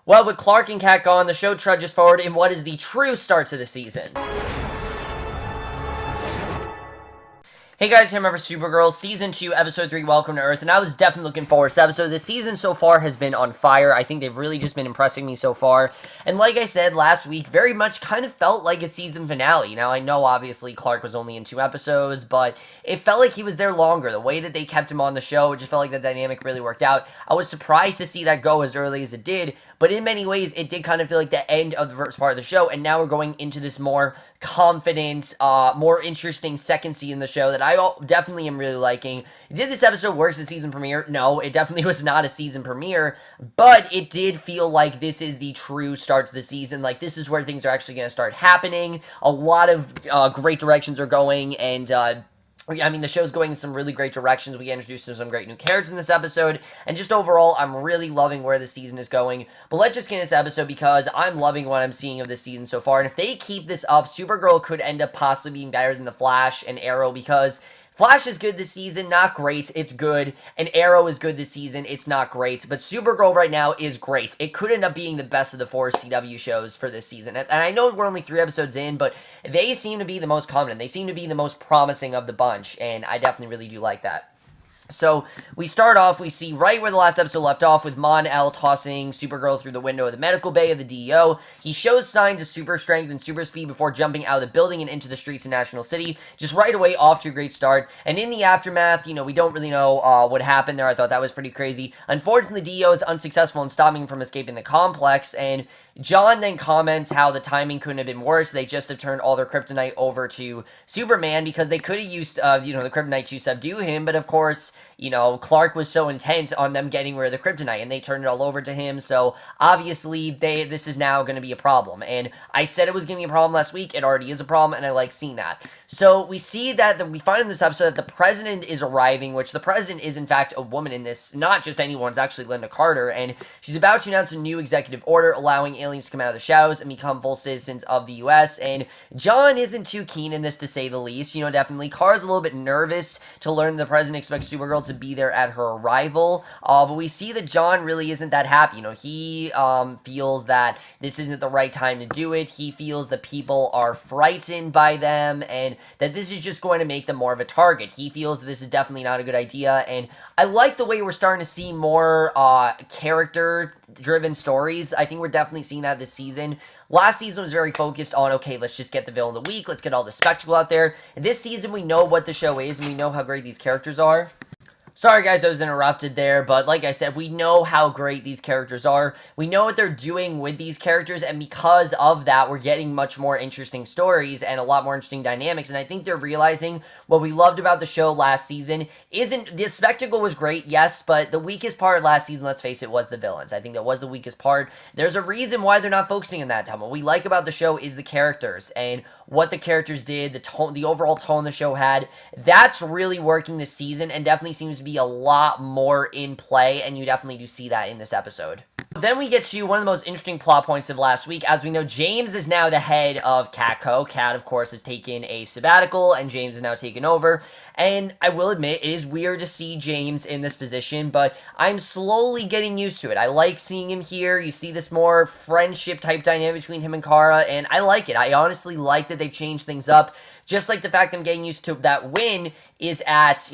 Well, with Clark and Kat gone, the show trudges forward in what is the true start to the season. Hey guys, here for Supergirl, Season 2, Episode 3, Welcome to Earth, and I was definitely looking forward to this episode. This season so far has been on fire. I think they've really just been impressing me so far, and like I said last week, very much kind of felt like a season finale. Now, I know obviously Clark was only in 2 episodes, but it felt like he was there longer. The way that they kept him on the show, it just felt like the dynamic really worked out. I was surprised to see that go as early as it did, but in many ways, it did kind of feel like the end of the first part of the show, and now we're going into this more confident, more interesting second season of the show that I definitely am really liking. Did this episode work as a season premiere? No, it definitely was not a season premiere, but it did feel like this is the true start to the season. Like, this is where things are actually going to start happening. A lot of great directions are going, and I mean, the show's going in some really great directions. We get introduced to some great new characters in this episode, and just overall, I'm really loving where the season is going. But let's just get in this episode because I'm loving what I'm seeing of this season so far, and if they keep this up, Supergirl could end up possibly being better than the Flash and Arrow, because Flash is good this season, not great, it's good, and Arrow is good this season, it's not great, but Supergirl right now is great. It could end up being the best of the 4 CW shows for this season, and I know we're only 3 episodes in, but they seem to be the most confident, they seem to be the most promising of the bunch, and I definitely really do like that. So, we start off, we see right where the last episode left off with Mon-El tossing Supergirl through the window of the medical bay of the DEO. He shows signs of super strength and super speed before jumping out of the building and into the streets of National City. Just right away, off to a great start. And in the aftermath, you know, we don't really know what happened there. I thought that was pretty crazy. Unfortunately, the DEO is unsuccessful in stopping him from escaping the complex, and John then comments how the timing couldn't have been worse. They just have turned all their kryptonite over to Superman because they could have used, the kryptonite to subdue him, but of course, you know, Clark was so intent on them getting rid of the kryptonite, and they turned it all over to him, so obviously, this is now going to be a problem, and I said it was going to be a problem last week, it already is a problem, and I like seeing that. So, we see that, we find in this episode that the president is arriving, which the president is in fact a woman in this, not just anyone, it's actually Linda Carter, and she's about to announce a new executive order allowing aliens to come out of the shadows and become full citizens of the U.S., and John isn't too keen in this, to say the least. You know, definitely Kara's a little bit nervous to learn the president expects Supergirl to be there at her arrival, but we see that John really isn't that happy. You know, he feels that this isn't the right time to do it. He feels that people are frightened by them, and that this is just going to make them more of a target. He feels that this is definitely not a good idea, and I like the way we're starting to see more character-driven stories. I think we're definitely seeing that this season. Last season was very focused on, okay, let's just get the villain of the week, let's get all the spectacle out there. And this season, we know what the show is, and we know how great these characters are. Sorry guys, I was interrupted there, but like I said, we know how great these characters are. We know what they're doing with these characters, and because of that, we're getting much more interesting stories and a lot more interesting dynamics, and I think they're realizing what we loved about the show last season isn't, the spectacle was great, yes, but the weakest part of last season, let's face it, was the villains. I think that was the weakest part. There's a reason why they're not focusing on that, Tom. What we like about the show is the characters, and what the characters did, the tone, the overall tone the show had. That's really working this season, and definitely seems to be a lot more in play, and you definitely do see that in this episode. Then we get to one of the most interesting plot points of last week. As we know, James is now the head of Catco. Cat, of course, has taken a sabbatical, and James is now taken over. And I will admit, it is weird to see James in this position, but I'm slowly getting used to it. I like seeing him here. You see this more friendship-type dynamic between him and Kara, and I like it. I honestly like that they've changed things up. Just like the fact that I'm getting used to that Win is at,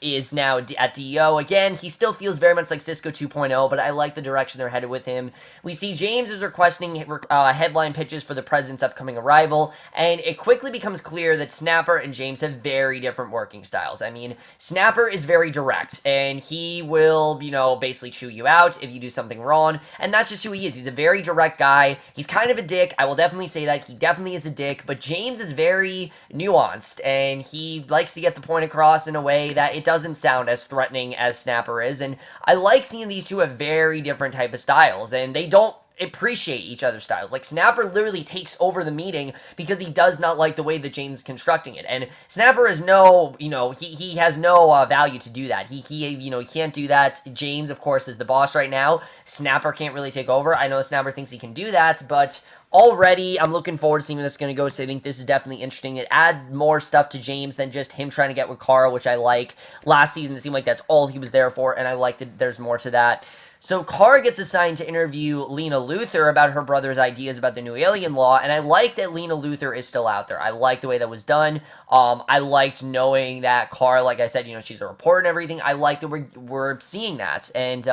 is now at DEO. Again, he still feels very much like Cisco 2.0, but I like the direction they're headed with him. We see James is requesting headline pitches for the president's upcoming arrival, and it quickly becomes clear that Snapper and James have very different working styles. I mean, Snapper is very direct, and he will, basically chew you out if you do something wrong, and that's just who he is. He's a very direct guy. He's kind of a dick. I will definitely say that. He definitely is a dick, but James is very nuanced, and he likes to get the point across in a way that it doesn't sound as threatening as Snapper is, and I like seeing these two have very different type of styles, and they don't appreciate each other's styles. Like, Snapper literally takes over the meeting because he does not like the way that James is constructing it, and Snapper has no, he has no value to do that. He can't do that. James, of course, is the boss right now. Snapper can't really take over. I know Snapper thinks he can do that, but already, I'm looking forward to seeing where this is going to go, so I think this is definitely interesting. It adds more stuff to James than just him trying to get with Kara, which I like. Last season, it seemed like that's all he was there for, and I like that there's more to that. So Kara gets assigned to interview Lena Luthor about her brother's ideas about the new alien law, and I like that Lena Luthor is still out there. I like the way that was done. I liked knowing that Kara, like I said, she's a reporter and everything. I like that we're seeing that, and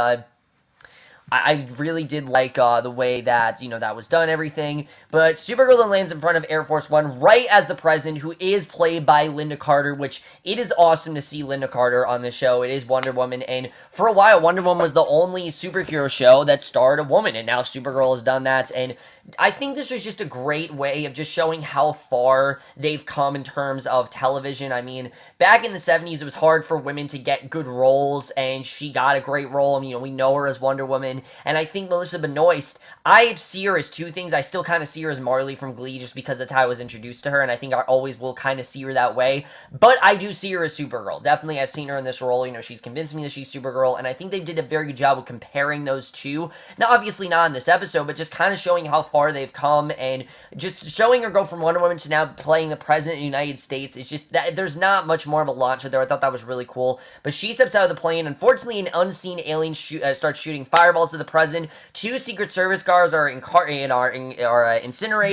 I really did like the way that, that was done, everything. But Supergirl then lands in front of Air Force One right as the president, who is played by Linda Carter, which it is awesome to see Linda Carter on the show. It is Wonder Woman, and for a while, Wonder Woman was the only superhero show that starred a woman, and now Supergirl has done that, and I think this was just a great way of just showing how far they've come in terms of television. I mean, back in the 70s, it was hard for women to get good roles, and she got a great role. We know her as Wonder Woman, and I think Melissa Benoist, I see her as two things. I still kind of see her as Marley from Glee, just because that's how I was introduced to her, and I think I always will kind of see her that way, but I do see her as Supergirl. Definitely, I've seen her in this role. She's convinced me that she's Supergirl, and I think they did a very good job of comparing those two. Now, obviously not in this episode, but just kind of showing how far they've come, and just showing her go from Wonder Woman to now playing the President of the United States. It's just that there's not much more of a launch there. I thought that was really cool. But she steps out of the plane. Unfortunately, an unseen alien starts shooting fireballs at the President. Two Secret Service guards are incinerated,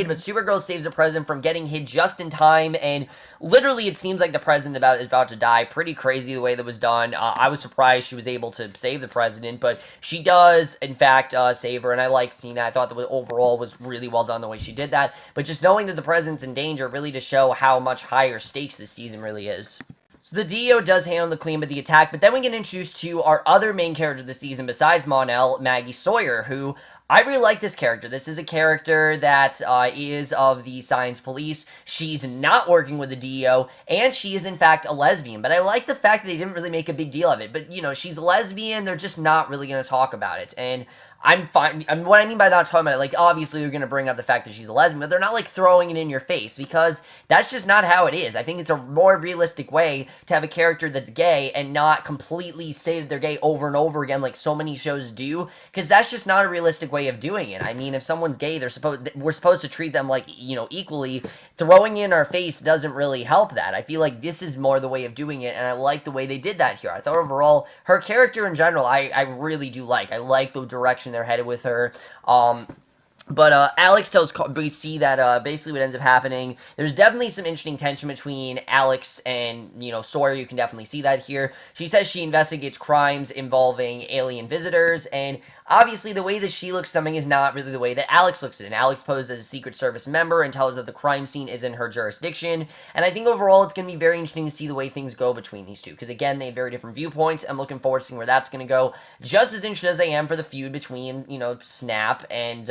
but Supergirl saves the President from getting hit just in time, and literally it seems like the President is about to die. Pretty crazy the way that was done. I was surprised she was able to save the President, but she does, in fact, save her, and I like seeing that. I thought that overall was really well done the way she did that, but just knowing that the President's in danger really to show how much higher stakes this season really is. So the DEO does handle the clean of the attack, but then we get introduced to our other main character of the season besides Mon-El, Maggie Sawyer, who I really like this character. This is a character that is of the Science Police. She's not working with the DEO, and she is in fact a lesbian. But I like the fact that they didn't really make a big deal of it. But, she's a lesbian, they're just not really going to talk about it. And I'm fine. What I mean by not talking about it, like, obviously you're going to bring up the fact that she's a lesbian, but they're not, like, throwing it in your face, because that's just not how it is. I think it's a more realistic way to have a character that's gay and not completely say that they're gay over and over again like so many shows do, because that's just not a realistic way of doing it. I mean, if someone's gay, we're supposed to treat them, like, equally. Throwing it in our face doesn't really help that. I feel like this is more the way of doing it, and I like the way they did that here. I thought overall, her character in general, I really do like. I like the direction they're headed with her. But Alex tells BC that basically what ends up happening, there's definitely some interesting tension between Alex and, Sawyer. You can definitely see that here. She says she investigates crimes involving alien visitors, and obviously the way that she looks at something is not really the way that Alex looks at it. And Alex poses as a Secret Service member and tells her that the crime scene is in her jurisdiction. And I think overall it's going to be very interesting to see the way things go between these two, because again, they have very different viewpoints. I'm looking forward to seeing where that's going to go. Just as interested as I am for the feud between, Snap and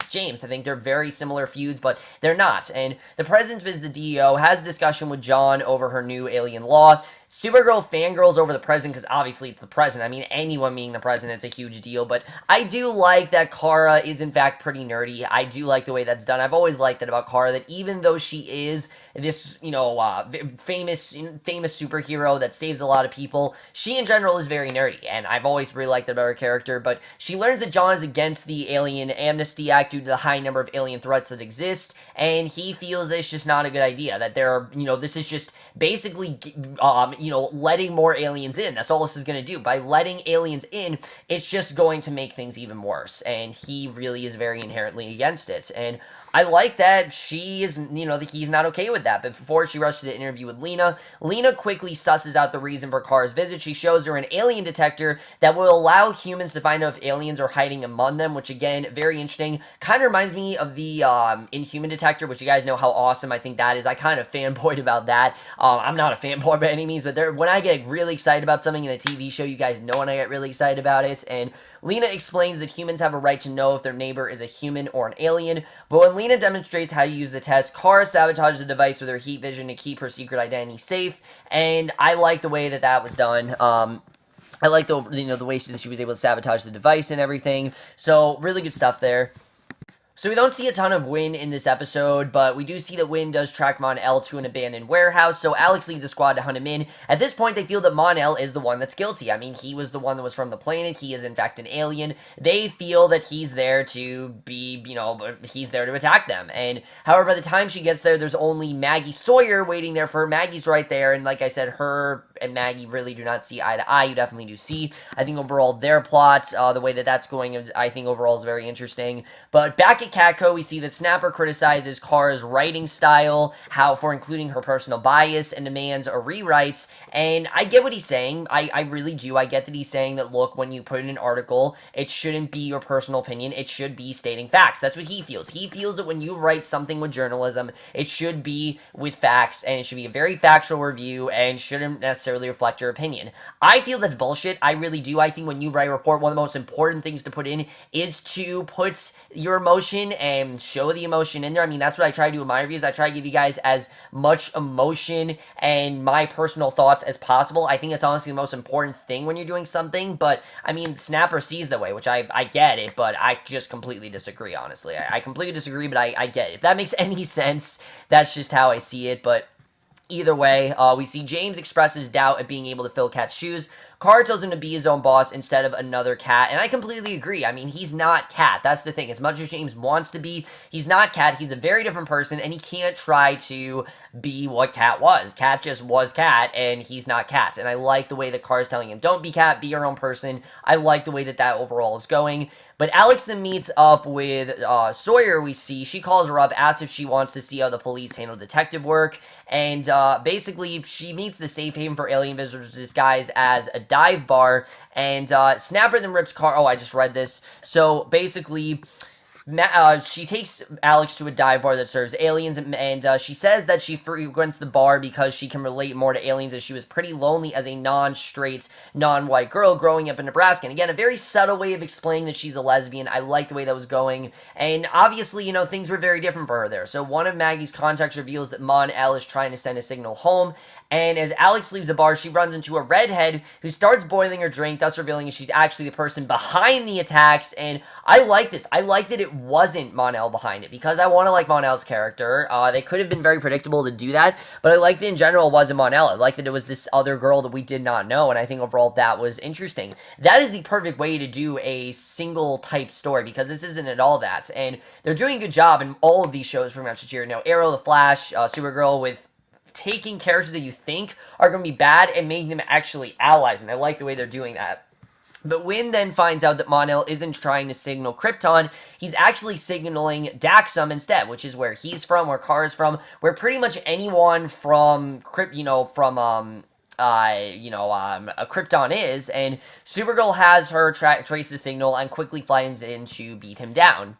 James. I think they're very similar feuds, but they're not. And the President visits the DEO, has a discussion with John over her new alien law. Supergirl fangirls over the President, because obviously it's the President. I mean, anyone being the President, it's a huge deal, but I do like that Kara is in fact pretty nerdy. I do like the way that's done. I've always liked that about Kara, that even though she is this, famous superhero that saves a lot of people, she in general is very nerdy, and I've always really liked that about her character. But she learns that John is against the Alien Amnesty Act due to the high number of alien threats that exist, and he feels that it's just not a good idea, that there are, this is just basically, letting more aliens in. That's all this is going to do. By letting aliens in, it's just going to make things even worse, and he really is very inherently against it. And I like that she is, that he's not okay with that. But before she rushes to the interview with Lena, Lena quickly susses out the reason for Kara's visit. She shows her an alien detector that will allow humans to find out if aliens are hiding among them, which again, very interesting. Kind of reminds me of the Inhuman detector, which you guys know how awesome I think that is. I kind of fanboyed about that. I'm not a fanboy by any means, but when I get really excited about something in a TV show, you guys know when I get really excited about it. And Lena explains that humans have a right to know if their neighbor is a human or an alien, but when Lena demonstrates how to use the test, Kara sabotages the device with her heat vision to keep her secret identity safe, and I like the way that was done. I like the way that she was able to sabotage the device and everything, so really good stuff there. So we don't see a ton of Win in this episode, but we do see that Win does track Mon-El to an abandoned warehouse, so Alex leads a squad to hunt him in. At this point, they feel that Mon-El is the one that's guilty. I mean, he was the one that was from the planet. He is, in fact, an alien. They feel that he's there to be, he's there to attack them. And, however, by the time she gets there, there's only Maggie Sawyer waiting there for her. Maggie's right there, and like I said, her and Maggie really do not see eye to eye. You definitely do see. I think overall, their plot, the way that that's going, I think overall is very interesting. But back at Catco, we see that Snapper criticizes Kara's writing style, for including her personal bias, and demands a rewrite. And I get what he's saying. I really do. I get that he's saying that, look, when you put in an article, it shouldn't be your personal opinion. It should be stating facts. That's what he feels. He feels that when you write something with journalism, it should be with facts, and it should be a very factual review, and shouldn't necessarily reflect your opinion. I feel that's bullshit. I really do. I think when you write a report, one of the most important things to put in is to put your emotion and show the emotion in there. I mean, that's what I try to do in my reviews. I try to give you guys as much emotion and my personal thoughts as possible. I think it's honestly the most important thing when you're doing something, but I mean, Snapper sees the way, which I get it, but I just completely disagree, honestly. I completely disagree, but I get it. If that makes any sense, that's just how I see it, but either way, we see James express his doubt at being able to fill Cat's shoes. Kara tells him to be his own boss instead of another Cat, and I completely agree. I mean, he's not Cat. That's the thing. As much as James wants to be, he's not Cat. He's a very different person, and he can't try to be what Cat was. Cat just was Cat, and he's not Cat. And I like the way that Kara's telling him, don't be Cat, be your own person. I like the way that that overall is going. But Alex then meets up with Sawyer, we see. She calls her up, asks if she wants to see how the police handle detective work. And basically, she meets the safe haven for alien visitors disguised as a dive bar. And Snapper then rips Kara. Oh, I just read this. So basically, she takes Alex to a dive bar that serves aliens, and she says that she frequents the bar because she can relate more to aliens, as she was pretty lonely as a non-straight, non-white girl growing up in Nebraska. And again, a very subtle way of explaining that she's a lesbian. I like the way that was going, and obviously, things were very different for her there. So one of Maggie's contacts reveals that Mon-El is trying to send a signal home, and as Alex leaves the bar, she runs into a redhead who starts boiling her drink, thus revealing that she's actually the person behind the attacks. And I like this. I like that it wasn't Mon-El behind it, because I want to like Mon-El's character. They could have been very predictable to do that, but I like that in general it wasn't Mon-El. I like that it was this other girl that we did not know, and I think overall that was interesting. That is the perfect way to do a single type story, because this isn't at all that. And they're doing a good job in all of these shows pretty much this year. Arrow, The Flash, Supergirl, with taking characters that you think are going to be bad and making them actually allies, and I like the way they're doing that. But Wynn then finds out that Mon-El isn't trying to signal Krypton, he's actually signaling Daxam instead, which is where he's from, where Kara's from, where pretty much anyone from Krypton is, and Supergirl has her trace the signal and quickly flies in to beat him down.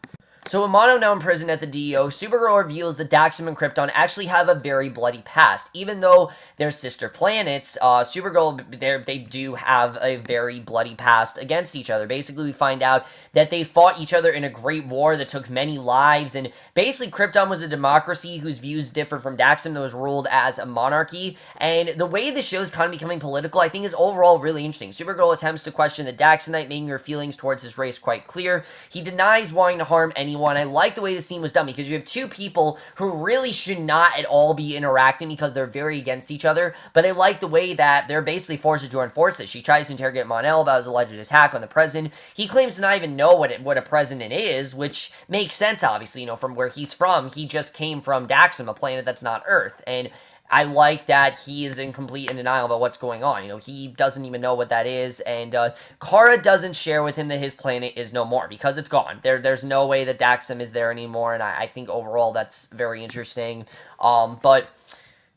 So with Mono now in prison at the DEO, Supergirl reveals that Daxam and Krypton actually have a very bloody past. Even though they're sister planets, Supergirl, they do have a very bloody past against each other. Basically, we find out that they fought each other in a great war that took many lives, and basically Krypton was a democracy whose views differ from Daxam, that was ruled as a monarchy. And the way the show's kind of becoming political, I think, is overall really interesting. Supergirl attempts to question the Daxamite, making her feelings towards his race quite clear. He denies wanting to harm anyone. I like the way the scene was done, because you have two people who really should not at all be interacting because they're very against each other, but I like the way that they're basically forced to join forces. She tries to interrogate Mon-El about his alleged attack on the president. He claims to not even know what a president is, which makes sense, obviously, from where he's from. He just came from Daxam, a planet that's not Earth, and I like that he is in complete denial about what's going on. He doesn't even know what that is, and Kara doesn't share with him that his planet is no more, because it's gone. There's no way that Daxam is there anymore, and I think overall that's very interesting. But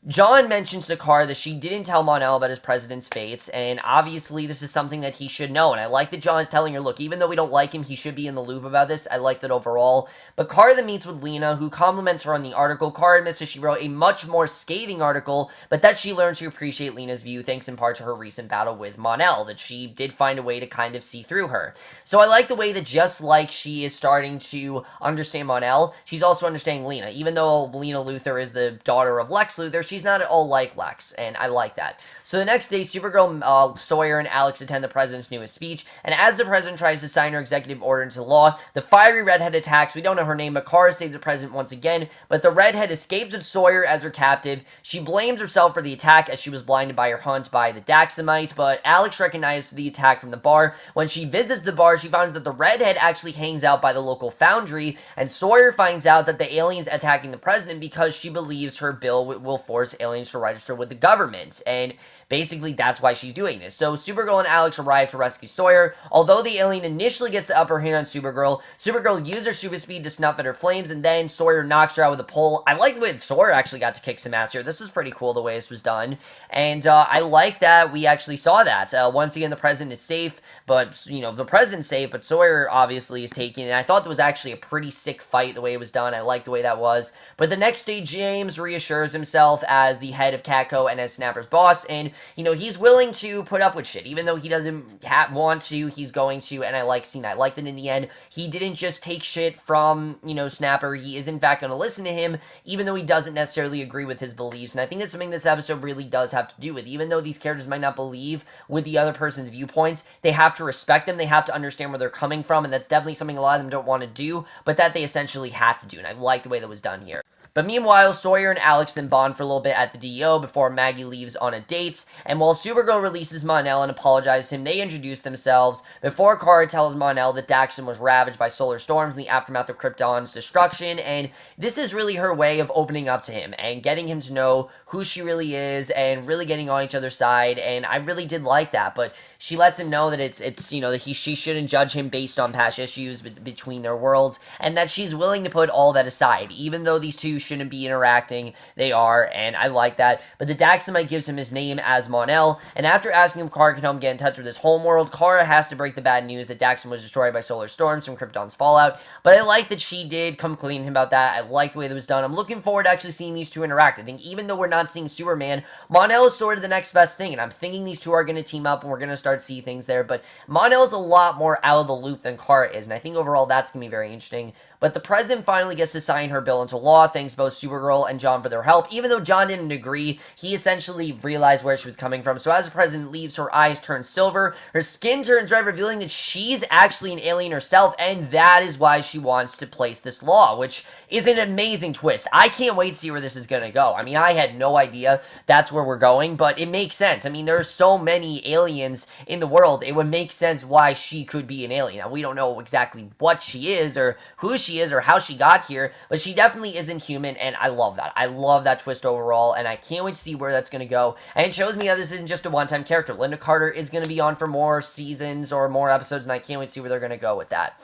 John mentions to Kara that she didn't tell Mon-El about his president's fates, and obviously this is something that he should know, and I like that John is telling her, look, even though we don't like him, he should be in the loop about this. I like that overall. But Kara then meets with Lena, who compliments her on the article. Kara admits that she wrote a much more scathing article, but that she learned to appreciate Lena's view thanks in part to her recent battle with Mon-El, that she did find a way to kind of see through her. So I like the way that just like she is starting to understand Mon-El, she's also understanding Lena. Even though Lena Luthor is the daughter of Lex Luthor, she's she's not at all like Lex, and I like that. So the next day, Supergirl, Sawyer, and Alex attend the president's newest speech, and as the president tries to sign her executive order into law, the fiery redhead attacks. We don't know her name, but Kara saves the president once again, but the redhead escapes with Sawyer as her captive. She blames herself for the attack as she was blinded by her hunt by the Daxamite, but Alex recognized the attack from the bar. When she visits the bar, she finds that the redhead actually hangs out by the local foundry, and Sawyer finds out that the alien's attacking the president because she believes her bill will force aliens to register with the government, and basically, that's why she's doing this. So, Supergirl and Alex arrive to rescue Sawyer. Although the alien initially gets the upper hand on Supergirl, Supergirl uses her super speed to snuff at her flames, and then Sawyer knocks her out with a pole. I like the way that Sawyer actually got to kick some ass here. This was pretty cool, the way this was done. And I like that we actually saw that. Once again, the president is safe, but, the president's safe, but Sawyer obviously is taken. And I thought that was actually a pretty sick fight, the way it was done. I like the way that was. But the next day, James reassures himself as the head of Catco and as Snapper's boss, and he's willing to put up with shit. Even though he doesn't want to, he's going to, and I like seeing that. I like that in the end, he didn't just take shit from, Snapper. He is, in fact, going to listen to him, even though he doesn't necessarily agree with his beliefs. And I think that's something this episode really does have to do with. Even though these characters might not believe with the other person's viewpoints, they have to respect them. They have to understand where they're coming from, and that's definitely something a lot of them don't want to do, but that they essentially have to do, and I like the way that was done here. But meanwhile, Sawyer and Alex then bond for a little bit at the DEO before Maggie leaves on a date, and while Supergirl releases Mon-El and apologizes to him, they introduce themselves before Kara tells Mon-El that Daxon was ravaged by solar storms in the aftermath of Krypton's destruction, and this is really her way of opening up to him and getting him to know who she really is and really getting on each other's side, and I really did like that. But she lets him know that it's that she shouldn't judge him based on past issues between their worlds, and that she's willing to put all that aside. Even though these two shouldn't be interacting, they are, and I like that. But the Daxamite gives him his name as Mon-El, and after asking if Kara can help him get in touch with his homeworld, Kara has to break the bad news that Daxon was destroyed by solar storms from Krypton's fallout. But I like that she did come clean to him about that. I like the way that was done. I'm looking forward to actually seeing these two interact. I think even though we're not seeing Superman, Mon-El is sort of the next best thing, and I'm thinking these two are going to team up and we're going to start to see things there. But Mon-El is a lot more out of the loop than Kara is, and I think overall that's going to be very interesting. But the president finally gets to sign her bill into law, thanks both Supergirl and John for their help. Even though John didn't agree, he essentially realized where she was coming from. So as the president leaves, her eyes turn silver, her skin turns red, revealing that she's actually an alien herself, and that is why she wants to place this law, which is an amazing twist. I can't wait to see where this is going to go. I mean, I had no idea that's where we're going, but it makes sense. I mean, there's so many aliens in the world, it would make sense why she could be an alien. Now, we don't know exactly what she is or who she is or how she got here, but she definitely isn't human, and I love that. I love that twist overall, and I can't wait to see where that's going to go. And it shows me that this isn't just a one-time character. Linda Carter is going to be on for more seasons or more episodes, and I can't wait to see where they're going to go with that.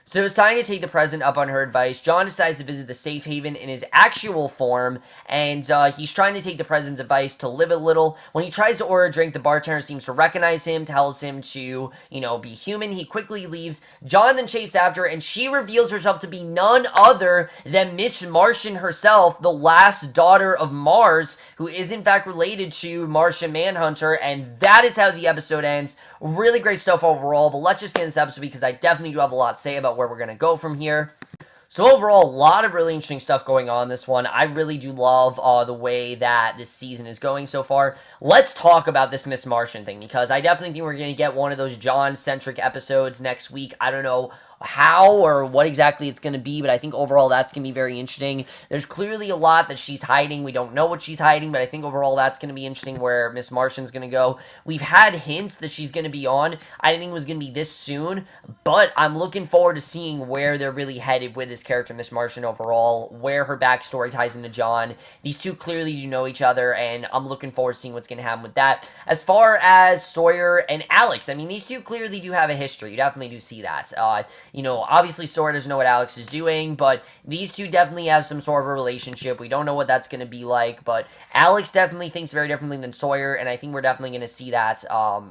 So deciding to take the president up on her advice, John decides to visit the safe haven in his actual form, and he's trying to take the president's advice to live a little. When he tries to order a drink, the bartender seems to recognize him, tells him to, be human. He quickly leaves. John then chases after her, and she reveals herself to be none other than Miss Martian herself, the last daughter of Mars, who is in fact related to Martian Manhunter, and that is how the episode ends. Really great stuff overall, but let's just get in this episode because I definitely do have a lot to say about where we're going to go from here. So overall, a lot of really interesting stuff going on in this one. I really do love the way that this season is going so far. Let's talk about this Miss Martian thing, because I definitely think we're going to get one of those John-centric episodes next week. I don't know how or what exactly it's going to be, but I think overall that's going to be very interesting. There's clearly a lot that she's hiding. We don't know what she's hiding, but I think overall that's going to be interesting where Miss Martian's going to go. We've had hints that she's going to be on. I didn't think it was going to be this soon, but I'm looking forward to seeing where they're really headed with this character, Miss Martian, overall, where her backstory ties into John. These two clearly do know each other, and I'm looking forward to seeing what's going to happen with that. As far as Sawyer and Alex, I mean, these two clearly do have a history. You definitely do see that. Obviously Sawyer doesn't know what Alex is doing, but these two definitely have some sort of a relationship. We don't know what that's going to be like, but Alex definitely thinks very differently than Sawyer, and I think we're definitely going to see that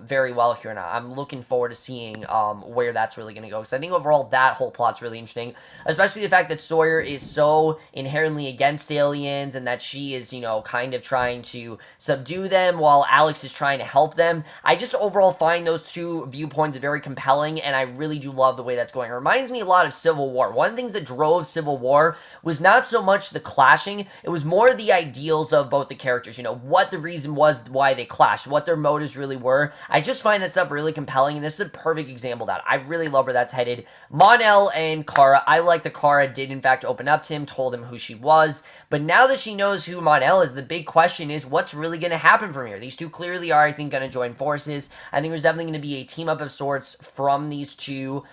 very well here. And I'm looking forward to seeing where that's really going to go, because I think overall that whole plot's really interesting, especially the fact that Sawyer is so inherently against aliens, and that she is, kind of trying to subdue them while Alex is trying to help them. I just overall find those two viewpoints very compelling, and I really do love the way that's going It reminds me a lot of Civil War. One of the things that drove Civil War was not so much the clashing, it was more the ideals of both the characters, what the reason was why they clashed, what their motives really were. I just find that stuff really compelling, and this is a perfect example of that. I really love where that's headed. Mon-El and Kara, I like that Kara did in fact open up to him, told him who she was, but now that she knows who Mon-El is, the big question is what's really going to happen from here. These two clearly are, I think, going to join forces. I think there's definitely going to be a team up of sorts from these two.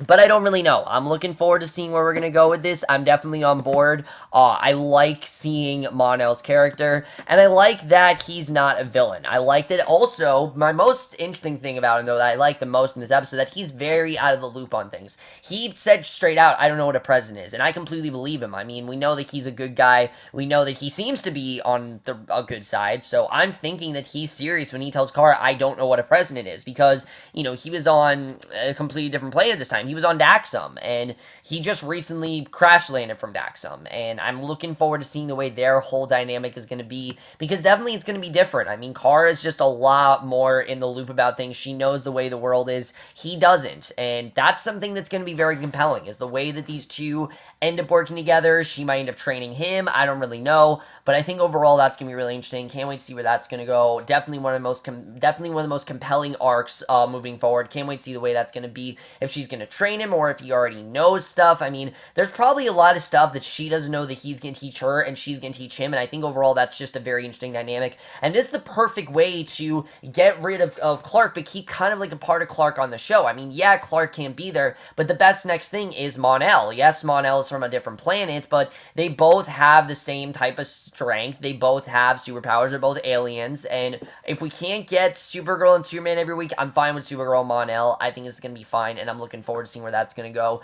But I don't really know. I'm looking forward to seeing where we're going to go with this. I'm definitely on board. I like seeing Mon-El's character, and I like that he's not a villain. I like that also, my most interesting thing about him, though, that I like the most in this episode, that he's very out of the loop on things. He said straight out, I don't know what a president is, and I completely believe him. I mean, we know that he's a good guy. We know that he seems to be on a good side, so I'm thinking that he's serious when he tells Kara, I don't know what a president is, because, he was on a completely different planet at this time. He was on Daxam, and he just recently crash landed from Daxam, and I'm looking forward to seeing the way their whole dynamic is going to be, because definitely it's going to be different. I mean, Kara is just a lot more in the loop about things. She knows the way the world is. He doesn't, and that's something that's going to be very compelling, is the way that these two end up working together. She might end up training him. I don't really know, but I think overall that's going to be really interesting. Can't wait to see where that's going to go. Definitely one of the most compelling arcs moving forward. Can't wait to see the way that's going to be, if she's going to train him or if he already knows stuff. I mean, there's probably a lot of stuff that she doesn't know that he's going to teach her and she's going to teach him, and I think overall that's just a very interesting dynamic, and this is the perfect way to get rid of Clark, but keep kind of like a part of Clark on the show. I mean, yeah, Clark can't be there, but the best next thing is Mon-El. Yes, Mon-El is from a different planet, but they both have the same type of strength. They both have superpowers. They're both aliens, and if we can't get Supergirl and Superman every week, I'm fine with Supergirl and Mon-El. I think it's going to be fine, and I'm looking forward to seeing where that's going to go.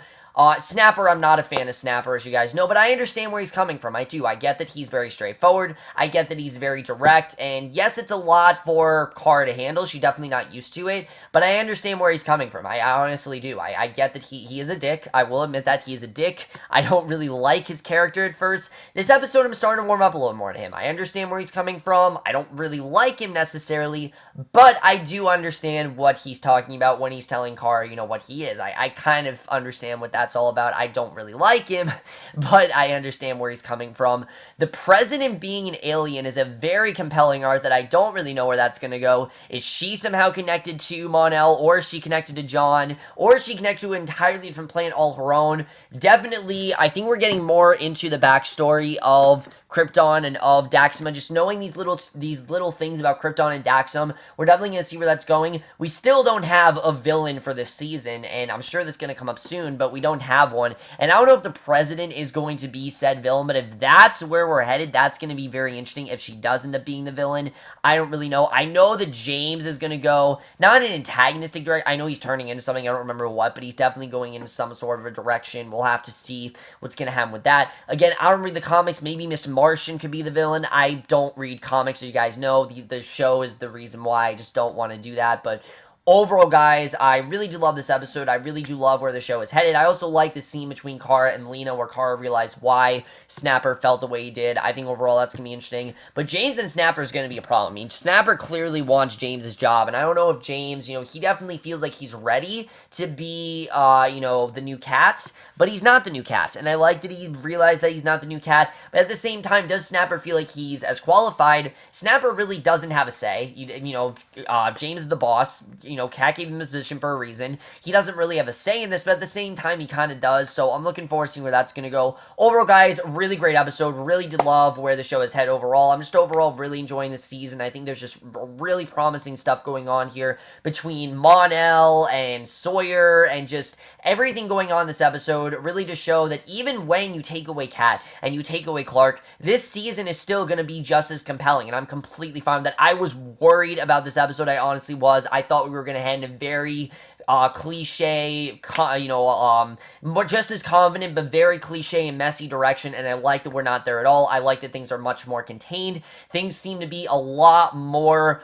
Snapper, I'm not a fan of Snapper, as you guys know, but I understand where he's coming from. I do. I get that he's very straightforward. I get that he's very direct, and yes, it's a lot for Kara to handle. She's definitely not used to it, but I understand where he's coming from. I honestly do. I get that he is a dick. I will admit that he is a dick. I don't really like his character at first. This episode, I'm starting to warm up a little more to him. I understand where he's coming from. I don't really like him necessarily, but I do understand what he's talking about when he's telling Kara, what he is. I kind of understand what that's all about. I don't really like him, but I understand where he's coming from. The president being an alien is a very compelling arc that I don't really know where that's going to go. Is she somehow connected to Mon-El, or is she connected to John, or is she connected to an entirely different planet all her own? Definitely, I think we're getting more into the backstory of Krypton and of Daxam, and just knowing these little things about Krypton and Daxam, we're definitely going to see where that's going. We still don't have a villain for this season, and I'm sure that's going to come up soon, but we don't have one. And I don't know if the president is going to be said villain, but if that's where we're headed, that's going to be very interesting. If she does end up being the villain, I don't really know. I know that James is going to go, not in an antagonistic direction. I know he's turning into something, I don't remember what, but he's definitely going into some sort of a direction. We'll have to see what's going to happen with that. Again, I don't read the comics. Maybe Miss Martian could be the villain. I don't read comics, so you guys know. The show is the reason why. I just don't want to do that, but overall, guys, I really do love this episode. I really do love where the show is headed. I also like the scene between Kara and Lena where Kara realized why Snapper felt the way he did. I think overall that's going to be interesting. But James and Snapper is going to be a problem. I mean, Snapper clearly wants James's job, and I don't know if James, he definitely feels like he's ready to be, the new cat, but he's not the new cat. And I like that he realized that he's not the new cat, but at the same time, does Snapper feel like he's as qualified? Snapper really doesn't have a say. James is the boss. Cat gave him his position for a reason. He doesn't really have a say in this, but at the same time, he kind of does, so I'm looking forward to seeing where that's going to go. Overall, guys, really great episode. Really did love where the show is headed overall. I'm just overall really enjoying this season. I think there's just really promising stuff going on here between Mon-El and Sawyer and just everything going on in this episode, really to show that even when you take away Cat and you take away Clark, this season is still going to be just as compelling, and I'm completely fine with that. I was worried about this episode. I honestly was. I thought we were going to head in a very cliche, just as confident, but very cliche and messy direction, and I like that we're not there at all. I like that things are much more contained. Things seem to be a lot more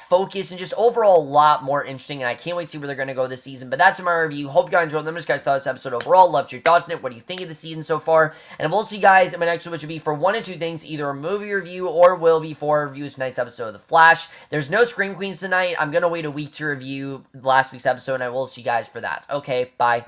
focused and just overall a lot more interesting, and I can't wait to see where they're going to go this season. But that's my review. Hope you guys enjoyed. Let me know what you guys thought of this episode overall. Loved your thoughts on it. What do you think of the season so far? And we'll see you guys in my next one, which will be for one of two things, either a movie review or will be for a review of tonight's episode of The Flash. There's no Scream Queens tonight. I'm going to wait a week to review last week's episode. I will see you guys for that. Okay, bye.